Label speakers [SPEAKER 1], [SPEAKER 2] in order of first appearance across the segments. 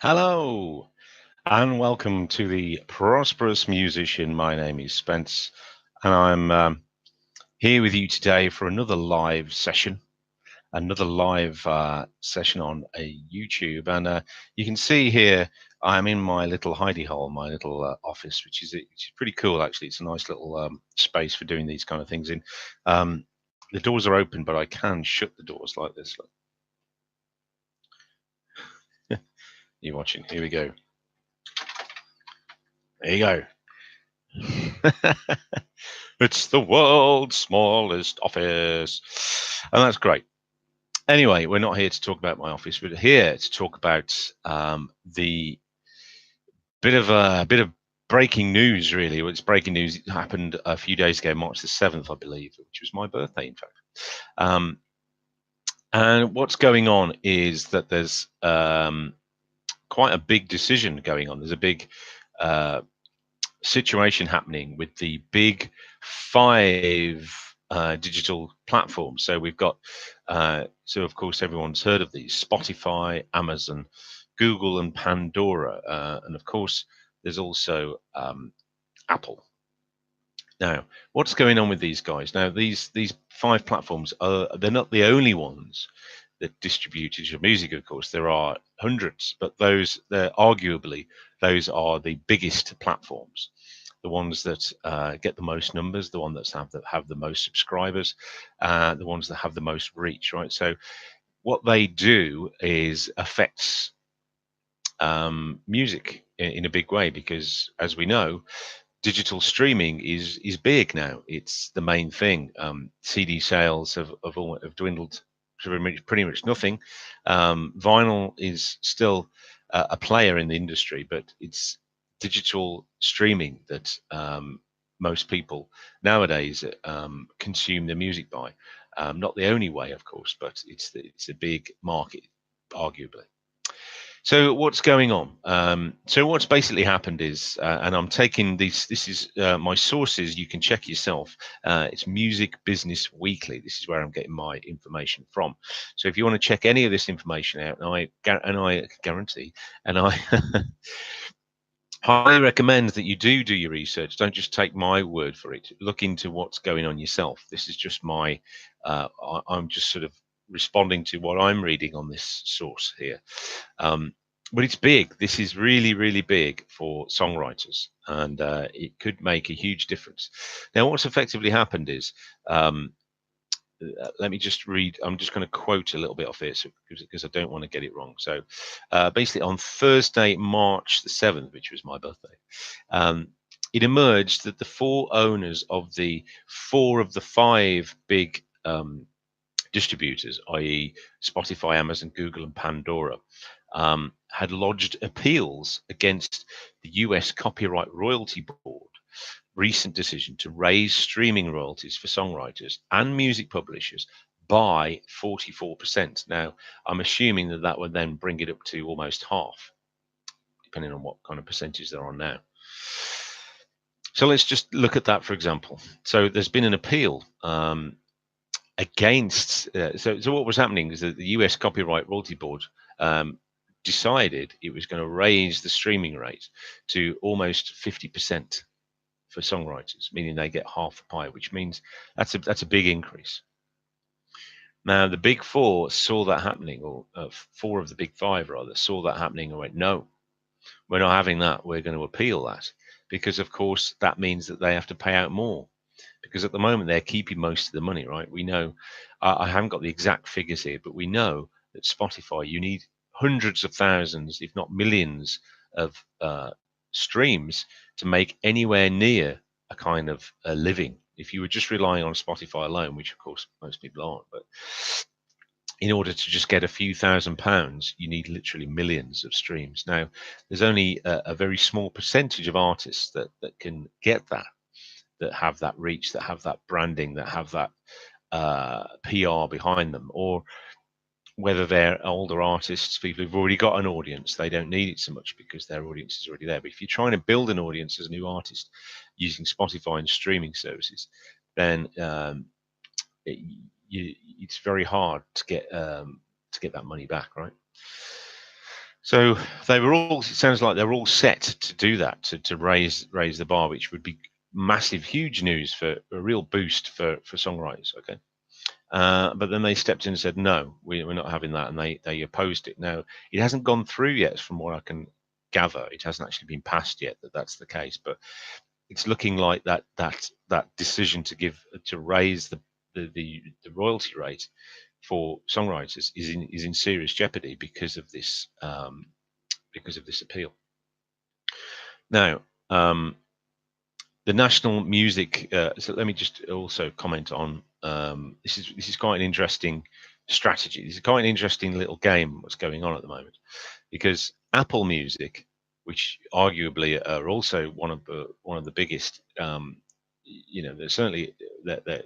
[SPEAKER 1] Hello and welcome to the Prosperous Musician. My name is Spence and I'm here with you today for another live session, session on a YouTube. And you can see here I'm in my little hidey hole, my little office, which is pretty cool actually. It's a nice little space for doing these kind of things in. Um, the doors are open, but I can shut the doors like this. Look. You're watching. Here we go. There you go. It's the world's smallest office. And that's great. Anyway, we're not here to talk about my office. We're here to talk about the bit of breaking news, really. Well, it's breaking news. It happened a few days ago, March the 7th, I believe, which was my birthday, in fact. Um, and what's going on is that there's quite a big decision going on. There's a big uh, situation happening with the big five digital platforms. So we've got, so of course everyone's heard of these: Spotify, Amazon, Google, and Pandora, and of course there's also Apple. Now, what's going on with these guys? Now, these five platforms they're not the only ones that distribute digital music. Of course, there are hundreds, but they're arguably those are the biggest platforms, the ones that get the most numbers, the ones that have the most subscribers, the ones that have the most reach. Right. So what they do is affects music in a big way because, as we know, digital streaming is big now. It's the main thing. CD sales have dwindled to pretty much nothing. Vinyl is still a player in the industry, but it's digital streaming that most people nowadays consume their music by. Not the only way, of course, but it's a big market, arguably. So what's going on? So what's basically happened is, and I'm taking these. This is my sources. You can check yourself. It's Music Business Weekly. This is where I'm getting my information from. So if you want to check any of this information out, and I guarantee, and I highly recommend that you do your research. Don't just take my word for it. Look into what's going on yourself. This is just my. I'm just sort of responding to what I'm reading on this source here. Um, but it's big. This is really, really big for songwriters, and it could make a huge difference. Now, what's effectively happened is, let me just read. I'm just going to quote a little bit off here because I don't want to get it wrong. So, basically, on Thursday, March the 7th, which was my birthday, um, it emerged that the four owners of the four of the five big distributors, i.e., Spotify, Amazon, Google, and Pandora, had lodged appeals against the US Copyright Royalty Board recent decision to raise streaming royalties for songwriters and music publishers by 44%. Now, I'm assuming that that would then bring it up to almost half, depending on what kind of percentage they're on now. So let's just look at that, for example. So there's been an appeal against. So what was happening is that the US Copyright Royalty Board decided it was going to raise the streaming rate to almost 50% for songwriters, meaning they get half the pie, which means that's a big increase. Now, the big four saw that happening, or four of the big five rather, saw that happening and went, no, we're not having that. We're going to appeal that because, of course, that means that they have to pay out more. Because at the moment they're keeping most of the money, right? We know, I haven't got the exact figures here, but we know that Spotify, you need hundreds of thousands, if not millions, of streams to make anywhere near a kind of a living. If you were just relying on Spotify alone, which of course most people aren't, but in order to just get a few £1,000s, you need literally millions of streams. Now, there's only a very small percentage of artists that can get that have that reach, that have that branding, that have that PR behind them, or whether they're older artists, people who've already got an audience, they don't need it so much because their audience is already there. But if you're trying to build an audience as a new artist using Spotify and streaming services, then it's very hard to get that money back, right? So they were all. It sounds like they're all set to do that, to raise the bar, which would be massive, huge news for a real boost for songwriters. Okay, but then they stepped in and said, no, we're not having that, and they opposed it. Now it hasn't gone through yet, from what I can gather. It hasn't actually been passed yet that that's the case, but it's looking like that decision to raise the royalty rate for songwriters is in serious jeopardy because of this appeal. Now, the national music. So let me just also comment on this is quite an interesting strategy. This is quite an interesting little game what's going on at the moment, because Apple Music, which arguably are also one of the biggest, they're certainly they're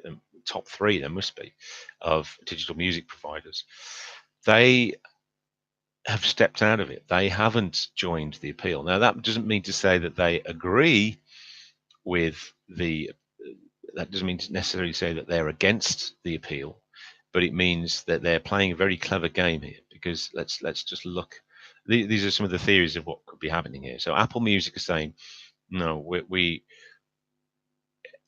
[SPEAKER 1] top three. There must be of digital music providers. They have stepped out of it. They haven't joined the appeal. Now, that doesn't mean to say that they agree with the. That doesn't mean to necessarily say that they're against the appeal, but it means that they're playing a very clever game here. Because let's just look. These are some of the theories of what could be happening here. So Apple Music is saying, no, we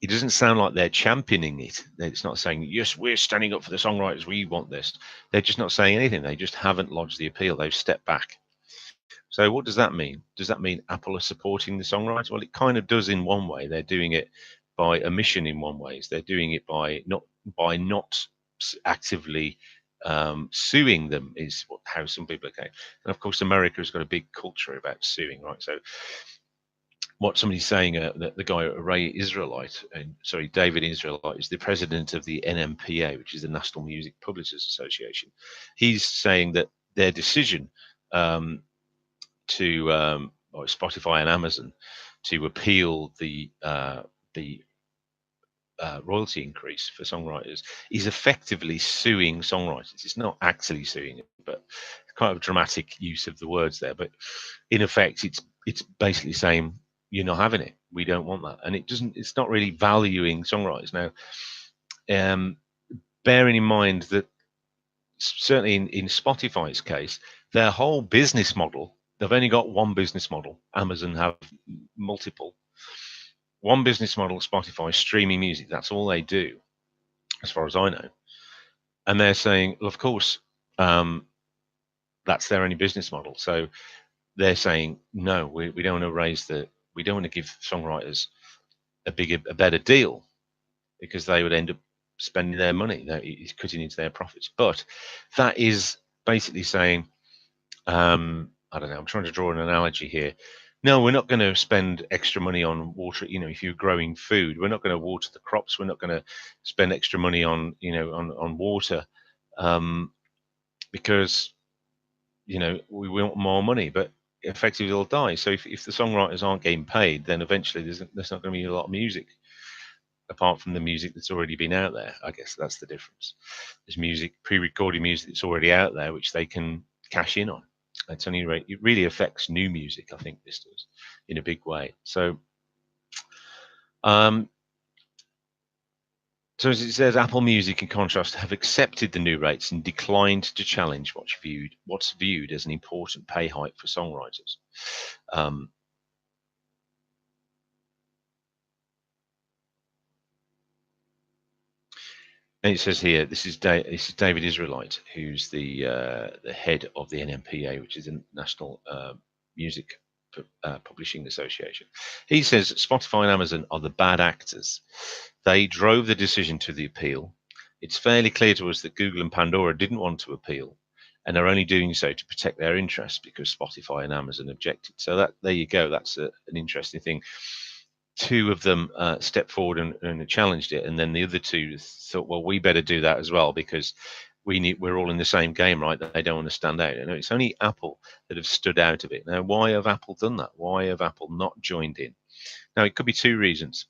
[SPEAKER 1] it doesn't sound like they're championing it. It's not saying, yes, we're standing up for the songwriters, we want this. They're just not saying anything. They just haven't lodged the appeal. They've stepped back. So what does that mean? Does that mean Apple are supporting the songwriters? Well, it kind of does in one way. They're doing it by omission in one way. They're doing it by not actively suing them, is how some people are going. And of course, America has got a big culture about suing, right? So what somebody's saying, that the guy Ray Israelite, David Israelite, is the president of the NMPA, which is the National Music Publishers Association. He's saying that their decision to or Spotify and Amazon to appeal the royalty increase for songwriters is effectively suing songwriters. It's not actually suing, but kind of dramatic use of the words there. But in effect, it's basically saying you're not having it. We don't want that, and it doesn't. It's not really valuing songwriters now. Bearing in mind that certainly in Spotify's case, their whole business model, they've only got one business model. Amazon have multiple. One business model, Spotify, streaming music. That's all they do, as far as I know. And they're saying, well, of course, that's their only business model. So they're saying, no, we don't want to we don't want to give songwriters a better deal, because they would end up spending their money. It's cutting into their profits. But that is basically saying, I don't know, I'm trying to draw an analogy here. No, we're not going to spend extra money on water. If you're growing food, we're not going to water the crops. We're not going to spend extra money on water, because we want more money, but effectively they'll die. So if the songwriters aren't getting paid, then eventually there's not going to be a lot of music, apart from the music that's already been out there. I guess that's the difference. There's music, pre-recorded music that's already out there, which they can cash in on. At any rate, it really affects new music. I think this does, in a big way. So, so as it says, Apple Music, in contrast, have accepted the new rates and declined to challenge what's viewed as an important pay hike for songwriters. And it says here, this is David Israelite, who's the head of the NMPA, which is the National Music Publishing Association. He says Spotify and Amazon are the bad actors. They drove the decision to the appeal. It's fairly clear to us that Google and Pandora didn't want to appeal, and are only doing so to protect their interests because Spotify and Amazon objected. So there you go. That's an interesting thing. Two of them stepped forward and challenged it, and then the other two thought, well, we better do that as well, because we're all in the same game, right? They don't want to stand out. And it's only Apple that have stood out of it. Now, why have Apple done that? Why have Apple not joined in? Now, it could be two reasons.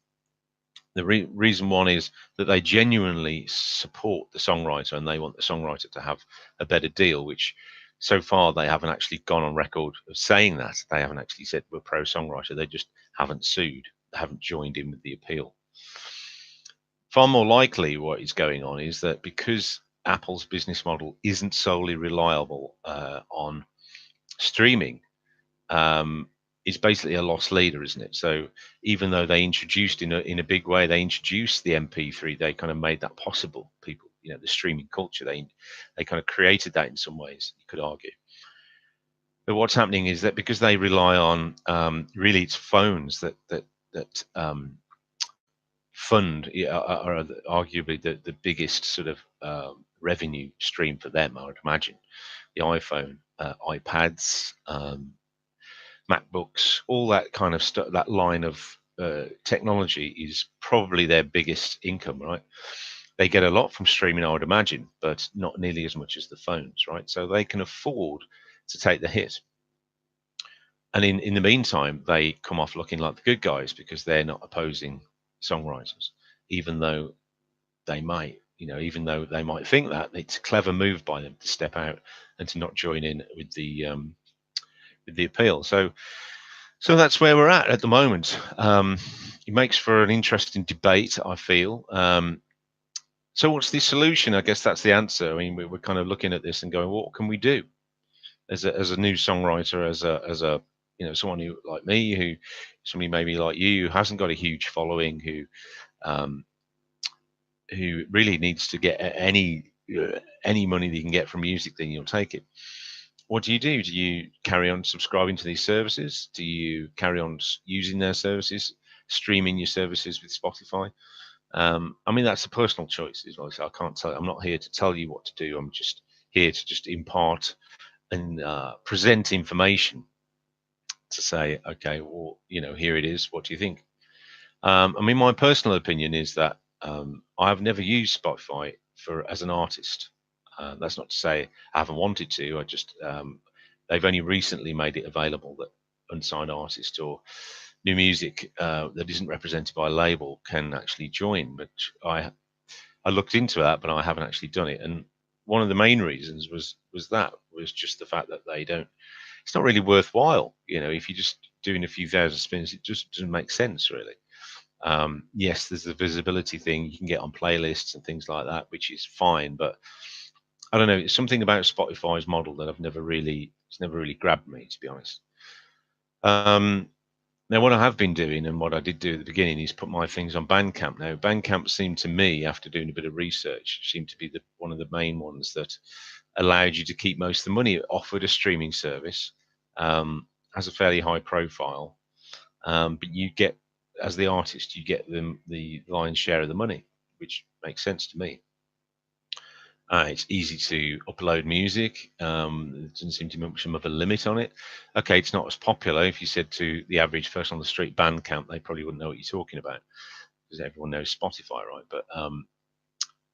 [SPEAKER 1] The reason one is that they genuinely support the songwriter, and they want the songwriter to have a better deal, which so far they haven't actually gone on record of saying that. They haven't actually said we're pro songwriter. They just haven't sued. They haven't joined in with the appeal. Far more likely what is going on is that because Apple's business model isn't solely reliable on streaming is basically a loss leader, isn't it? So even though they introduced in a big way, they introduced the MP3, they kind of made that possible. People, the streaming culture, they kind of created that in some ways, you could argue. But what's happening is that because they rely on really it's phones that fund are arguably the biggest sort of revenue stream for them, I would imagine. The iPhone, iPads, MacBooks, all that kind of stuff, that line of technology is probably their biggest income, right? They get a lot from streaming, I would imagine, but not nearly as much as the phones, right? So they can afford to take the hit. And in the meantime, they come off looking like the good guys because they're not opposing songwriters, even though they might, even though they might think that it's a clever move by them to step out and to not join in with the appeal. So that's where we're at the moment. It makes for an interesting debate, I feel. So what's the solution? I guess that's the answer. I mean, we're kind of looking at this and going, what can we do as a new songwriter, as a someone who like me, who somebody maybe like you who hasn't got a huge following, who really needs to get any money that you can get from music, then you'll take it. What do? Do you carry on subscribing to these services? Do you carry on using their services, streaming your services with Spotify? I mean, that's a personal choice. So I can't tell. I'm not here to tell you what to do. I'm just here to just impart and present information to say, okay, well, here it is. What do you think? I mean, my personal opinion is that I've never used Spotify as an artist. That's not to say I haven't wanted to. I just they've only recently made it available that unsigned artists or new music that isn't represented by a label can actually join. But I looked into that, but I haven't actually done it. And one of the main reasons was just the fact that they don't. It's not really worthwhile, if you're just doing a few thousand spins. It just doesn't make sense, really. Yes, there's the visibility thing. You can get on playlists and things like that, which is fine. But I don't know. It's something about Spotify's model that it's never really grabbed me, to be honest. Now, what I have been doing and what I did do at the beginning is put my things on Bandcamp. Now, Bandcamp seemed to me, after doing a bit of research, seemed to be one of the main ones that allowed you to keep most of the money. It offered a streaming service, has a fairly high profile, but you get, as the artist, you get the lion's share of the money, which makes sense to me. It's easy to upload music. There doesn't seem to be much of a limit on it. Okay, it's not as popular. If you said to the average person on the street Bandcamp, they probably wouldn't know what you're talking about because everyone knows Spotify, right?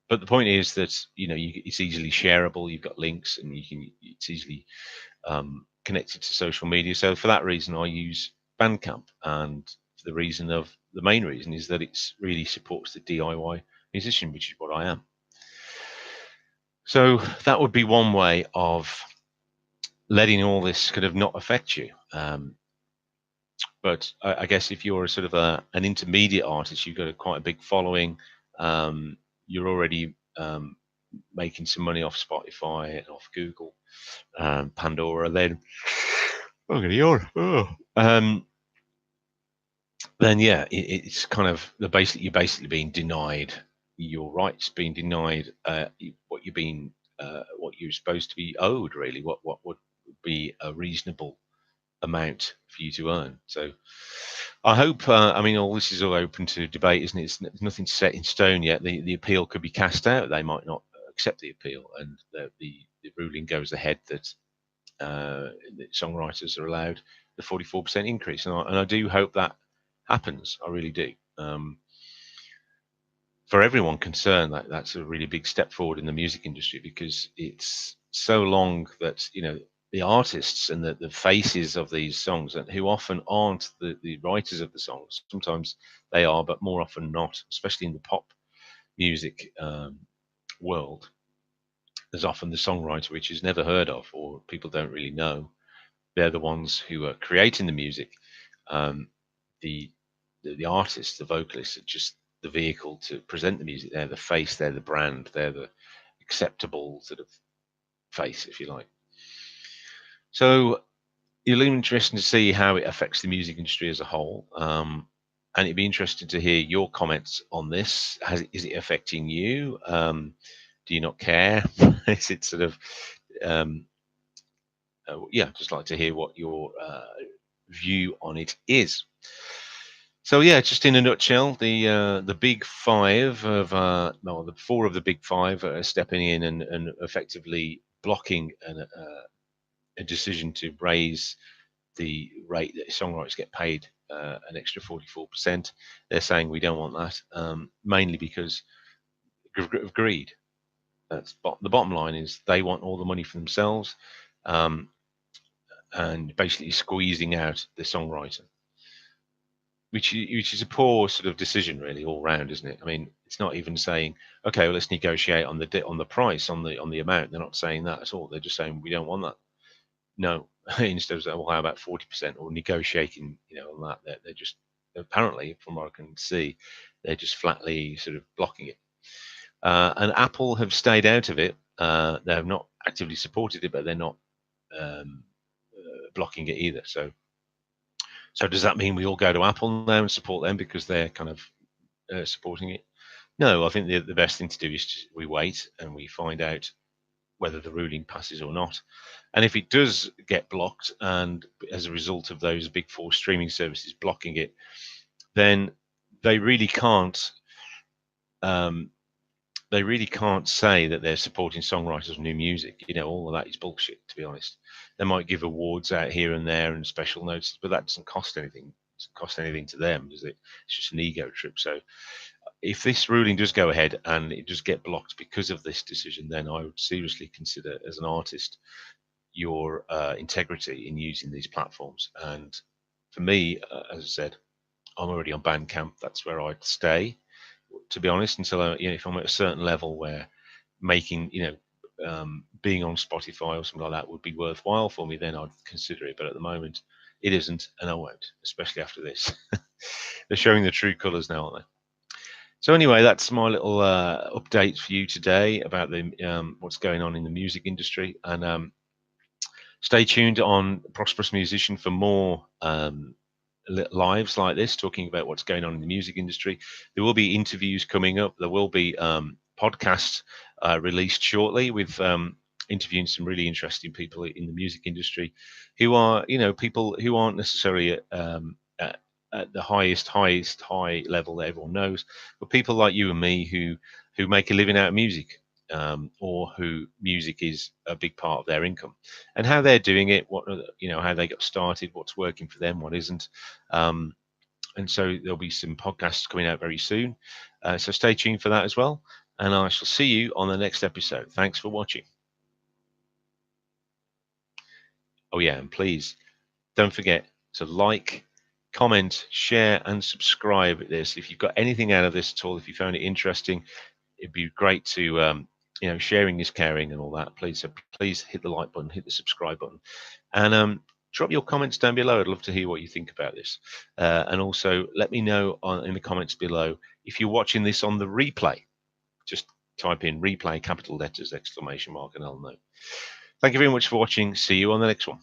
[SPEAKER 1] But the point is that it's easily shareable. You've got links, and it's easily connected to social media. So for that reason, I use Bandcamp, and the main reason is that it really supports the DIY musician, which is what I am. So that would be one way of letting all this kind of not affect you. But I guess if you're a sort of an intermediate artist, you've got quite a big following, you're already making some money off Spotify and off Google, Pandora, then I'm going to yawn. Then yeah, it's kind of you're basically being denied your rights, being denied what you're supposed to be owed, really. What would be a reasonable amount for you to earn. So I hope, I mean, all this is all open to debate, isn't it? It's nothing set in stone yet. The appeal could be cast out. They might not accept the appeal, and the ruling goes ahead that songwriters are allowed the 44% increase. And I do hope that happens. I really do. For everyone concerned, that's a really big step forward in the music industry, because it's so long that the artists and the faces of these songs, and who often aren't the writers of the songs. Sometimes they are, but more often not, especially in the pop music world. There's often the songwriter which is never heard of, or people don't really know. They're the ones who are creating the music. The artists, the vocalists, are just the vehicle to present the music. They're the face, they're the brand, they're the acceptable sort of face, if you like. So it'll be interesting to see how it affects the music industry as a whole. And it'd be interesting to hear your comments on this. Is it affecting you? Do you not care? Is it sort of, um, yeah, just like to hear what your view on it is. So yeah, just in a nutshell, the big five of no, the four of the big five are stepping in and effectively blocking a decision to raise the rate that songwriters get paid an extra 44%. They're saying we don't want that, mainly because of greed. The bottom line is they want all the money for themselves, um, and basically squeezing out the songwriter, which is a poor sort of decision really all round, isn't it? I mean, it's not even saying, okay, well, let's negotiate on the price, on the amount. They're not saying that at all. They're just saying we don't want that. No, instead of saying, well, how about 40% or negotiating, on that, they're just, apparently, from what I can see, they're just flatly sort of blocking it. And Apple have stayed out of it. They have not actively supported it, but they're not um, blocking it either. So does that mean we all go to Apple now and support them because they're kind of supporting it? No, I think the best thing to do is we wait and we find out whether the ruling passes or not. And if it does get blocked, and as a result of those big four streaming services blocking it, then they really can't say that they're supporting songwriters of new music. All of that is bullshit, to be honest. They might give awards out here and there and special notices, but that doesn't cost anything. It doesn't cost anything to them, does it? It's just an ego trip. So if this ruling does go ahead and it does get blocked because of this decision, then I would seriously consider, as an artist, your integrity in using these platforms. And for me, as I said, I'm already on Bandcamp. That's where I'd stay, to be honest, until if I'm at a certain level where making, being on Spotify or something like that would be worthwhile for me, then I'd consider it. But at the moment, it isn't, and I won't, especially after this. They're showing the true colours now, aren't they? So anyway, that's my little update for you today about the what's going on in the music industry, and stay tuned on Prosperous Musician for more lives like this, talking about what's going on in the music industry. There will be interviews coming up. There will be podcasts released shortly with interviewing some really interesting people in the music industry, who are, people who aren't necessarily at the highest high level that everyone knows, but people like you and me who make a living out of music, or who music is a big part of their income, and how they're doing it, how they got started, what's working for them, what isn't. And so there'll be some podcasts coming out very soon. So stay tuned for that as well. And I shall see you on the next episode. Thanks for watching. Oh yeah, and please don't forget to like, comment, share, and subscribe at this. If you've got anything out of this at all, if you found it interesting, it'd be great to, sharing is caring and all that. Please hit the like button, hit the subscribe button, and drop your comments down below. I'd love to hear what you think about this. And also let me know in the comments below if you're watching this on the replay. Just type in replay, capital letters, exclamation mark, and I'll know. Thank you very much for watching. See you on the next one.